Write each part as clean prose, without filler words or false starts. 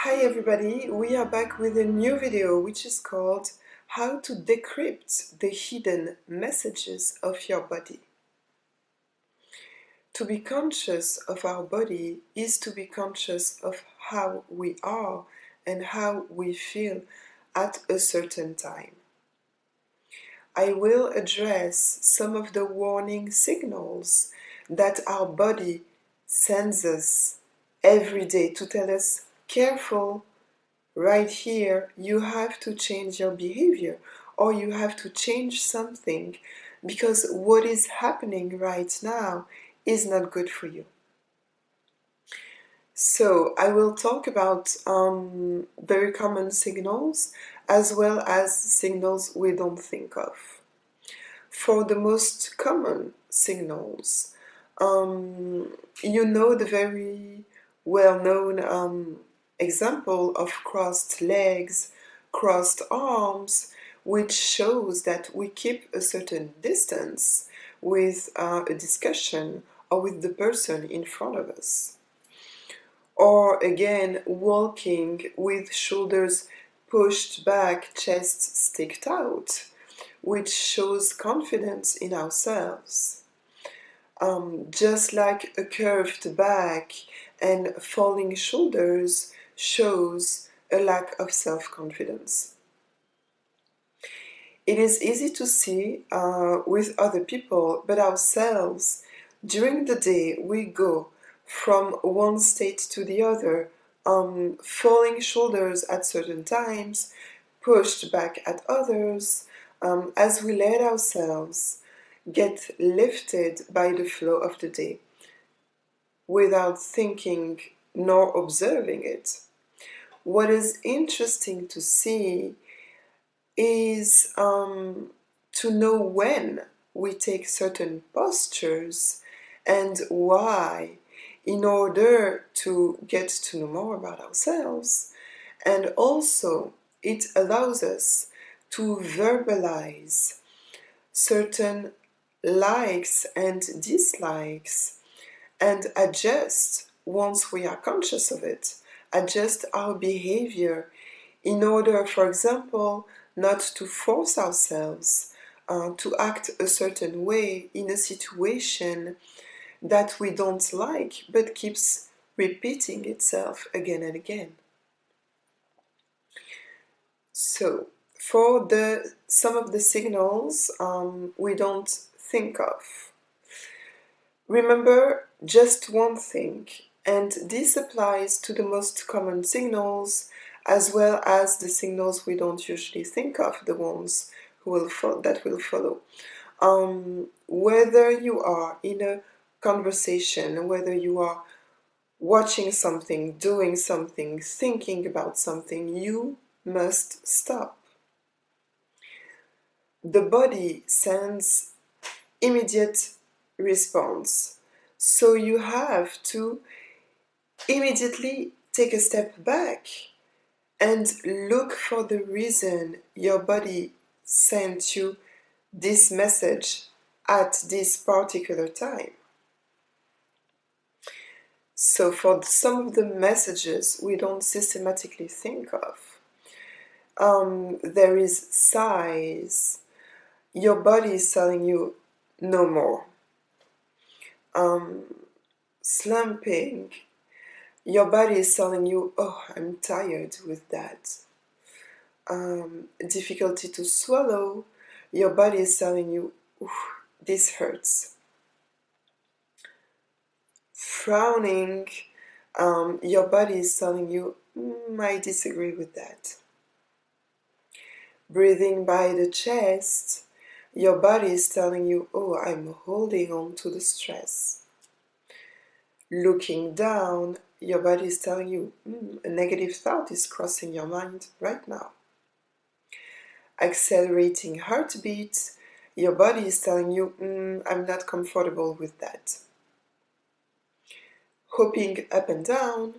Hi everybody, we are back with a new video which is called How to Decrypt the Hidden Messages of Your Body. To be conscious of our body is to be conscious of how we are and how we feel at a certain time. I will address some of the warning signals that our body sends us every day to tell us, careful, right here, you have to change your behavior or you have to change something because what is happening right now is not good for you. So I will talk about very common signals as well as signals we don't think of. For the most common signals, you know the very well-known example of crossed legs, crossed arms, which shows that we keep a certain distance with a discussion or with the person in front of us. Or again, walking with shoulders pushed back, chest sticked out, which shows confidence in ourselves. Just like a curved back and falling shoulders shows a lack of self-confidence. It is easy to see with other people, but ourselves, during the day we go from one state to the other, falling shoulders at certain times, pushed back at others, as we let ourselves get lifted by the flow of the day without thinking nor observing it. What is interesting to see is to know when we take certain postures and why, in order to get to know more about ourselves. And also it allows us to verbalize certain likes and dislikes and adjust, once we are conscious of it, adjust our behavior in order, for example, not to force ourselves to act a certain way in a situation that we don't like but keeps repeating itself again and again. So, for some of the signals we don't think of, remember just one thing, and this applies to the most common signals as well as the signals we don't usually think of, the ones that will follow. Whether you are in a conversation, whether you are watching something, doing something, thinking about something, you must stop. The body sends immediate response, so you have to immediately take a step back and look for the reason your body sent you this message at this particular time. So for some of the messages we don't systematically think of, there is size. Your body is telling you no more. Slumping. Your body is telling you, oh, I'm tired with that. Difficulty to swallow. Your body is telling you, this hurts. Frowning. Your body is telling you, I disagree with that. Breathing by the chest. Your body is telling you, oh, I'm holding on to the stress. Looking down, your body is telling you, a negative thought is crossing your mind right now. Accelerating heartbeat, your body is telling you, I'm not comfortable with that. Hopping up and down,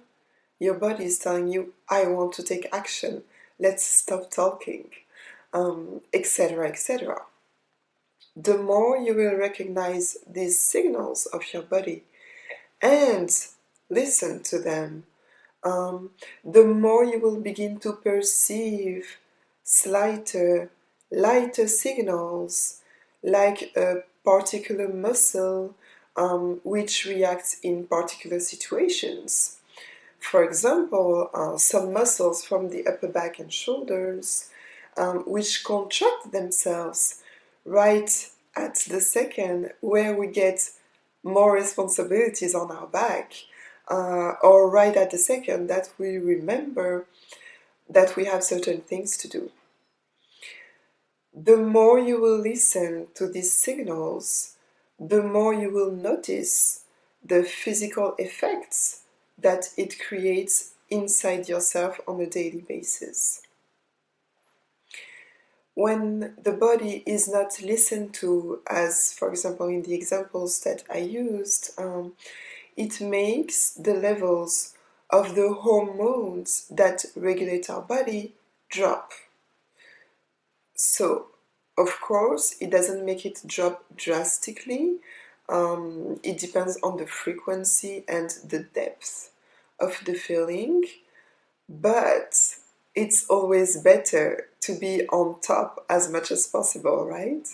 your body is telling you, I want to take action, let's stop talking, etc., etc. The more you will recognize these signals of your body and listen to them, the more you will begin to perceive lighter signals, like a particular muscle which reacts in particular situations. For example, some muscles from the upper back and shoulders which contract themselves right at the second where we get more responsibilities on our back, or right at the second that we remember that we have certain things to do. The more you will listen to these signals, the more you will notice the physical effects that it creates inside yourself on a daily basis. When the body is not listened to, as for example in the examples that I used, it makes the levels of the hormones that regulate our body drop. So, of course, it doesn't make it drop drastically. It depends on the frequency and the depth of the feeling, but it's always better to be on top as much as possible, right?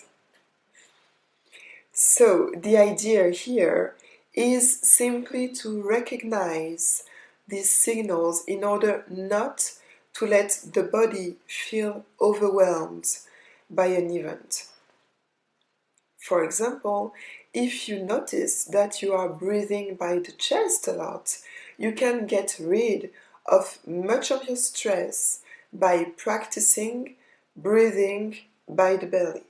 So the idea here is simply to recognize these signals in order not to let the body feel overwhelmed by an event. For example, if you notice that you are breathing by the chest a lot, you can get rid of much of your stress by practicing breathing by the belly.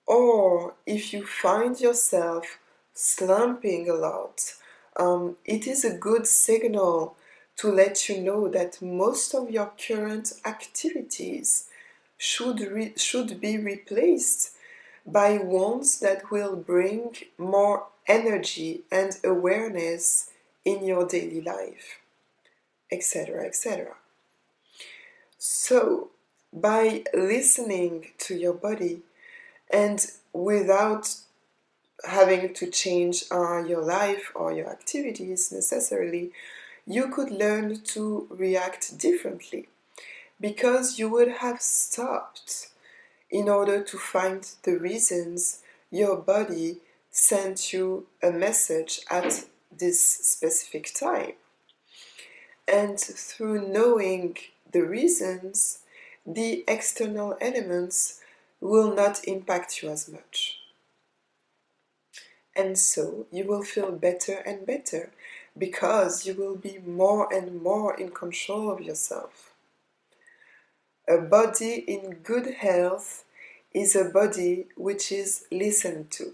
Or if you find yourself slumping a lot, it is a good signal to let you know that most of your current activities should be replaced by ones that will bring more energy and awareness in your daily life, etc., etc. So, by listening to your body and without having to change your life or your activities necessarily, you could learn to react differently because you would have stopped in order to find the reasons your body sent you a message at this specific time. And through knowing the reasons, the external elements will not impact you as much. And so you will feel better and better because you will be more and more in control of yourself. A body in good health is a body which is listened to.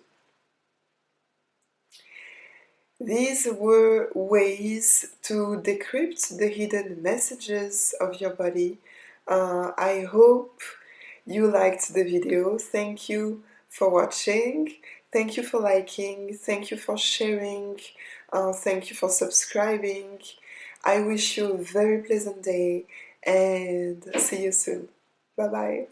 These were ways to decrypt the hidden messages of your body. I hope you liked the video. Thank you for watching. Thank you for liking. Thank you for sharing. Thank you for subscribing. I wish you a very pleasant day and see you soon. Bye bye.